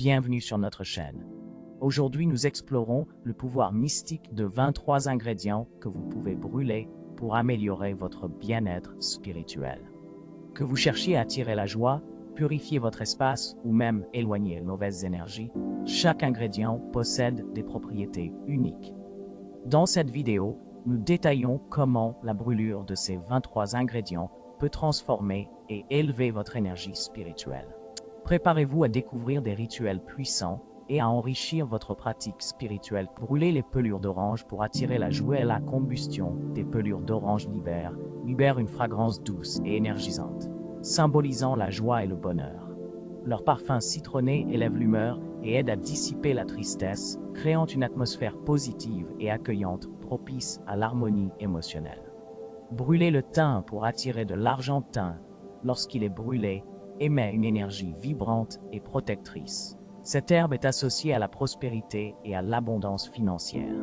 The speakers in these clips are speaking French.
bienvenue sur notre chaîne. Aujourd'hui, nous explorons le pouvoir mystique de 23 ingrédients que vous pouvez brûler pour améliorer votre bien-être spirituel. Que vous cherchiez à attirer la joie, purifier votre espace ou même éloigner les mauvaises énergies, chaque ingrédient possède des propriétés uniques. Dans cette vidéo, nous détaillons comment la brûlure de ces 23 ingrédients peut transformer et élever votre énergie spirituelle. Préparez-vous à découvrir des rituels puissants et à enrichir votre pratique spirituelle. Brûlez les pelures d'orange pour attirer la joie et la combustion des pelures d'orange libèrent une fragrance douce et énergisante, symbolisant la joie et le bonheur. Leur parfum citronné élève l'humeur et aide à dissiper la tristesse, créant une atmosphère positive et accueillante propice à l'harmonie émotionnelle. Brûlez le thym pour attirer de l'argentin. Lorsqu'il est brûlé, émet une énergie vibrante et protectrice. Cette herbe est associée à la prospérité et à l'abondance financière.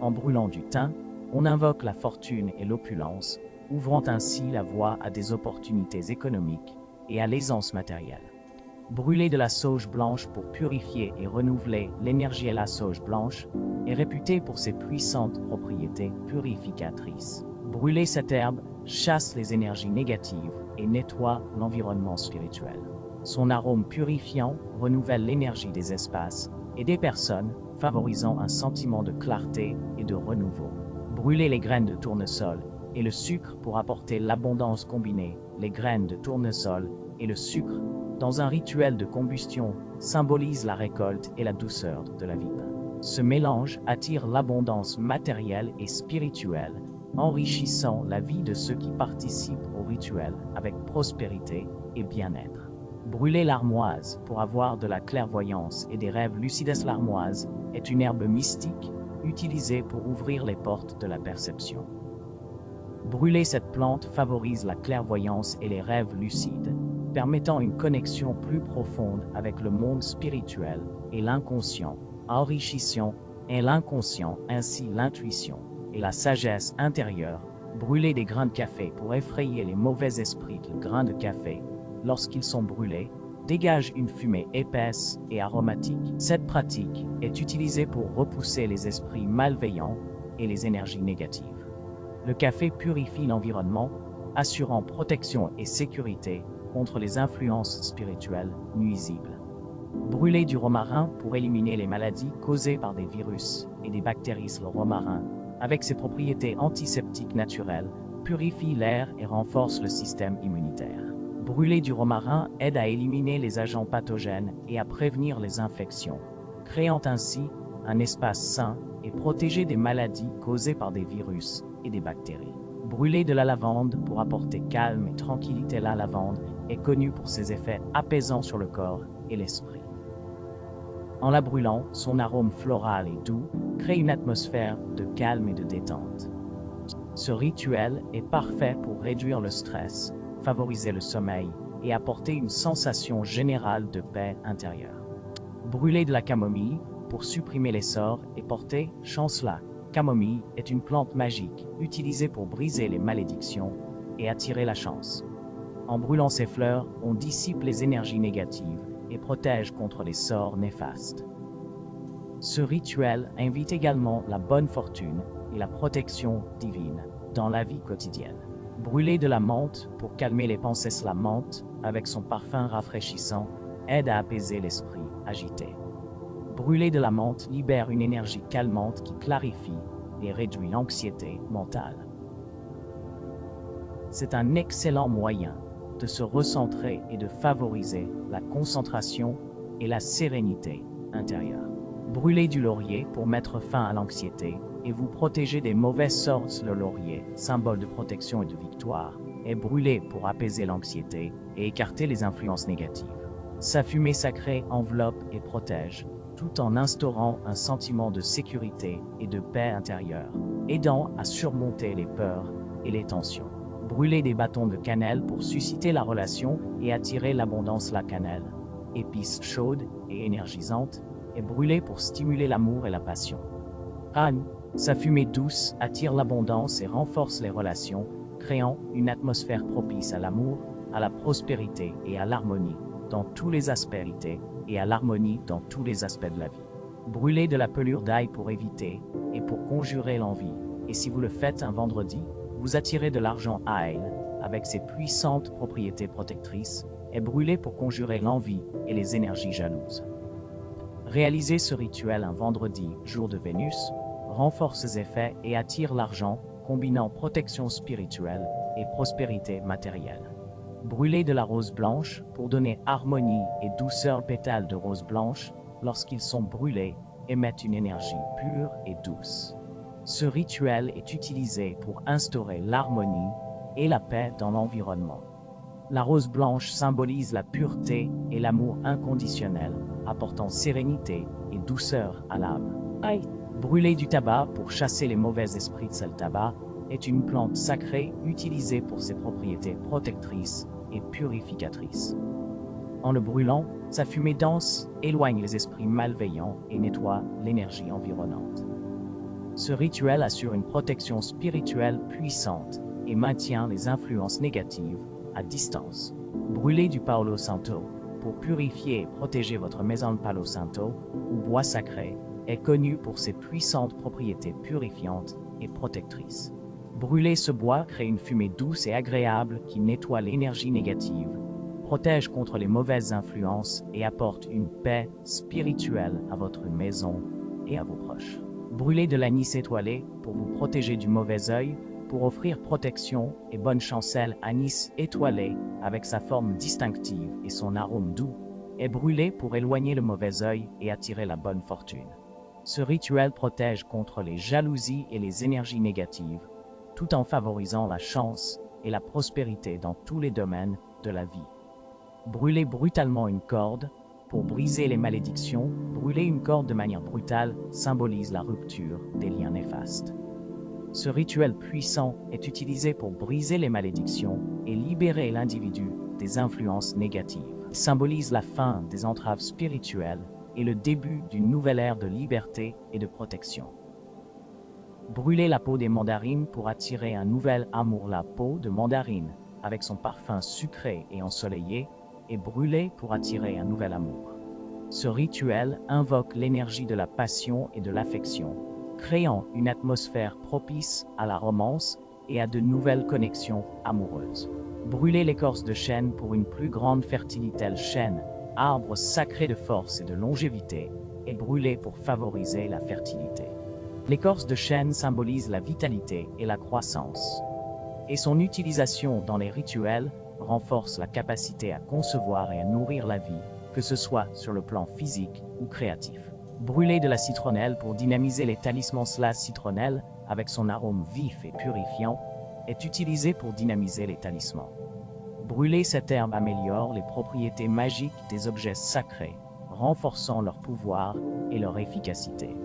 En brûlant du thym, on invoque la fortune et l'opulence, ouvrant ainsi la voie à des opportunités économiques et à l'aisance matérielle. Brûler de la sauge blanche pour purifier et renouveler l'énergie. La sauge blanche est réputée pour ses puissantes propriétés purificatrices. Brûler cette herbe chasse les énergies négatives et nettoie l'environnement spirituel. Son arôme purifiant renouvelle l'énergie des espaces et des personnes, favorisant un sentiment de clarté et de renouveau. Brûler les graines de tournesol et le sucre pour apporter l'abondance combinée. Les graines de tournesol et le sucre, dans un rituel de combustion, symbolisent la récolte et la douceur de la vie. Ce mélange attire l'abondance matérielle et spirituelle, enrichissant la vie de ceux qui participent au rituel avec prospérité et bien-être. Brûler l'armoise pour avoir de la clairvoyance et des rêves lucides. L'armoise est une herbe mystique utilisée pour ouvrir les portes de la perception. Brûler cette plante favorise la clairvoyance et les rêves lucides, permettant une connexion plus profonde avec le monde spirituel et l'inconscient, enrichissant l'inconscient ainsi l'intuition et la sagesse intérieure. Brûler des grains de café pour effrayer les mauvais esprits. Les grains de café, lorsqu'ils sont brûlés, dégagent une fumée épaisse et aromatique. Cette pratique est utilisée pour repousser les esprits malveillants et les énergies négatives. Le café purifie l'environnement, assurant protection et sécurité contre les influences spirituelles nuisibles. Brûler du romarin pour éliminer les maladies causées par des virus et des bactéries. Le romarin, avec ses propriétés antiseptiques naturelles, purifie l'air et renforce le système immunitaire. Brûler du romarin aide à éliminer les agents pathogènes et à prévenir les infections, créant ainsi un espace sain et protégé des maladies causées par des virus et des bactéries. Brûler de la lavande pour apporter calme et tranquillité. La lavande est connue pour ses effets apaisants sur le corps et l'esprit. En la brûlant, son arôme floral et doux crée une atmosphère de calme et de détente. Ce rituel est parfait pour réduire le stress, favoriser le sommeil et apporter une sensation générale de paix intérieure. Brûler de la camomille pour supprimer les sorts et porter chance. La camomille est une plante magique utilisée pour briser les malédictions et attirer la chance. En brûlant ces fleurs, on dissipe les énergies négatives et protège contre les sorts néfastes. Ce rituel invite également la bonne fortune et la protection divine dans la vie quotidienne. Brûler de la menthe pour calmer les pensées. La menthe, avec son parfum rafraîchissant, aide à apaiser l'esprit agité. Brûler de la menthe libère une énergie calmante qui clarifie et réduit l'anxiété mentale. C'est un excellent moyen de se recentrer et de favoriser la concentration et la sérénité intérieure. Brûler du laurier pour mettre fin à l'anxiété et vous protéger des mauvais sorts. Le laurier, symbole de protection et de victoire, est brûlé pour apaiser l'anxiété et écarter les influences négatives. Sa fumée sacrée enveloppe et protège, tout en instaurant un sentiment de sécurité et de paix intérieure, aidant à surmonter les peurs et les tensions. Brûler des bâtons de cannelle pour susciter la relation et attirer l'abondance. La cannelle, épice chaude et énergisante, est brûlée pour stimuler l'amour et la passion. Sa fumée douce attire l'abondance et renforce les relations, créant une atmosphère propice à l'amour, à la prospérité et à l'harmonie dans tous les aspects et à l'harmonie dans tous les aspects de la vie. Brûlez de la pelure d'ail pour éviter et pour conjurer l'envie. Et si vous le faites un vendredi, vous attirez de l'argent ail avec ses puissantes propriétés protectrices et brûlez pour conjurer l'envie et les énergies jalouses. Réalisez ce rituel un vendredi, jour de Vénus, renforce ses effets et attire l'argent, combinant protection spirituelle et prospérité matérielle. Brûlez de la rose blanche pour donner harmonie et douceur. Pétales de rose blanche, lorsqu'ils sont brûlés, émettent une énergie pure et douce. Ce rituel est utilisé pour instaurer l'harmonie et la paix dans l'environnement. La rose blanche symbolise la pureté et l'amour inconditionnel, apportant sérénité et douceur à l'âme. Brûler du tabac pour chasser les mauvais esprits. Le tabac est une plante sacrée utilisée pour ses propriétés protectrices et purificatrices. En le brûlant, sa fumée dense éloigne les esprits malveillants et nettoie l'énergie environnante. Ce rituel assure une protection spirituelle puissante et maintient les influences négatives à distance. Brûlez du Palo Santo pour purifier et protéger votre maison. Le Palo Santo, ou bois sacré, est connu pour ses puissantes propriétés purifiantes et protectrices. Brûler ce bois crée une fumée douce et agréable qui nettoie l'énergie négative, protège contre les mauvaises influences et apporte une paix spirituelle à votre maison et à vos proches. Brûlez de l'anis étoilé pour vous protéger du mauvais œil, pour offrir protection et bonne chancelle. Anis étoilé, avec sa forme distinctive et son arôme doux, est brûlé pour éloigner le mauvais œil et attirer la bonne fortune. Ce rituel protège contre les jalousies et les énergies négatives, tout en favorisant la chance et la prospérité dans tous les domaines de la vie. Brûler brutalement une corde pour briser les malédictions. Brûler une corde de manière brutale symbolise la rupture des liens néfastes. Ce rituel puissant est utilisé pour briser les malédictions et libérer l'individu des influences négatives. Il symbolise la fin des entraves spirituelles et le début d'une nouvelle ère de liberté et de protection. Brûler la peau des mandarines pour attirer un nouvel amour. La peau de mandarine, avec son parfum sucré et ensoleillé, est brûlée pour attirer un nouvel amour. Ce rituel invoque l'énergie de la passion et de l'affection, créant une atmosphère propice à la romance et à de nouvelles connexions amoureuses. Brûler l'écorce de chêne pour une plus grande fertilité. Le chêne, arbre sacré de force et de longévité, est brûlé pour favoriser la fertilité. L'écorce de chêne symbolise la vitalité et la croissance, et son utilisation dans les rituels renforce la capacité à concevoir et à nourrir la vie, que ce soit sur le plan physique ou créatif. Brûler de la citronnelle pour dynamiser les talismans. La citronnelle, avec son arôme vif et purifiant, est utilisé pour dynamiser les talismans. Brûler cette herbe améliore les propriétés magiques des objets sacrés, renforçant leur pouvoir et leur efficacité.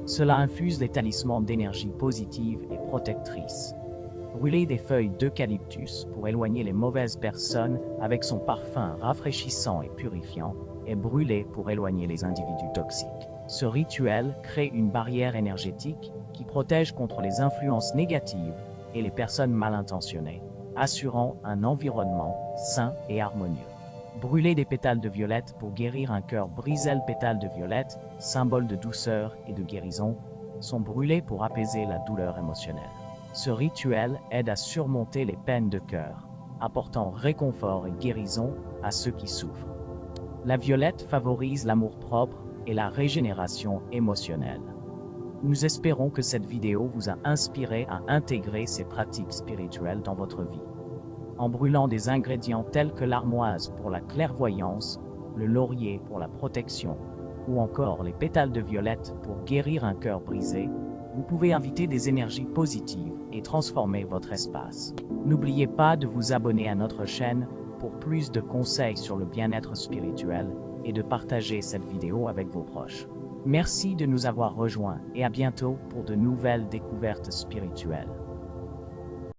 Cela infuse les talismans d'énergie positive et protectrice. Brûler des feuilles d'eucalyptus pour éloigner les mauvaises personnes avec son parfum rafraîchissant et purifiant est brûlé pour éloigner les individus toxiques. Ce rituel crée une barrière énergétique qui protège contre les influences négatives et les personnes mal intentionnées, assurant un environnement sain et harmonieux. Brûler des pétales de violette pour guérir un cœur brisé. Les pétales de violette, symbole de douceur et de guérison, sont brûlés pour apaiser la douleur émotionnelle. Ce rituel aide à surmonter les peines de cœur, apportant réconfort et guérison à ceux qui souffrent. La violette favorise l'amour-propre et la régénération émotionnelle. Nous espérons que cette vidéo vous a inspiré à intégrer ces pratiques spirituelles dans votre vie. En brûlant des ingrédients tels que l'armoise pour la clairvoyance, le laurier pour la protection, ou encore les pétales de violette pour guérir un cœur brisé, vous pouvez inviter des énergies positives et transformer votre espace. N'oubliez pas de vous abonner à notre chaîne pour plus de conseils sur le bien-être spirituel et de partager cette vidéo avec vos proches. Merci de nous avoir rejoints et à bientôt pour de nouvelles découvertes spirituelles.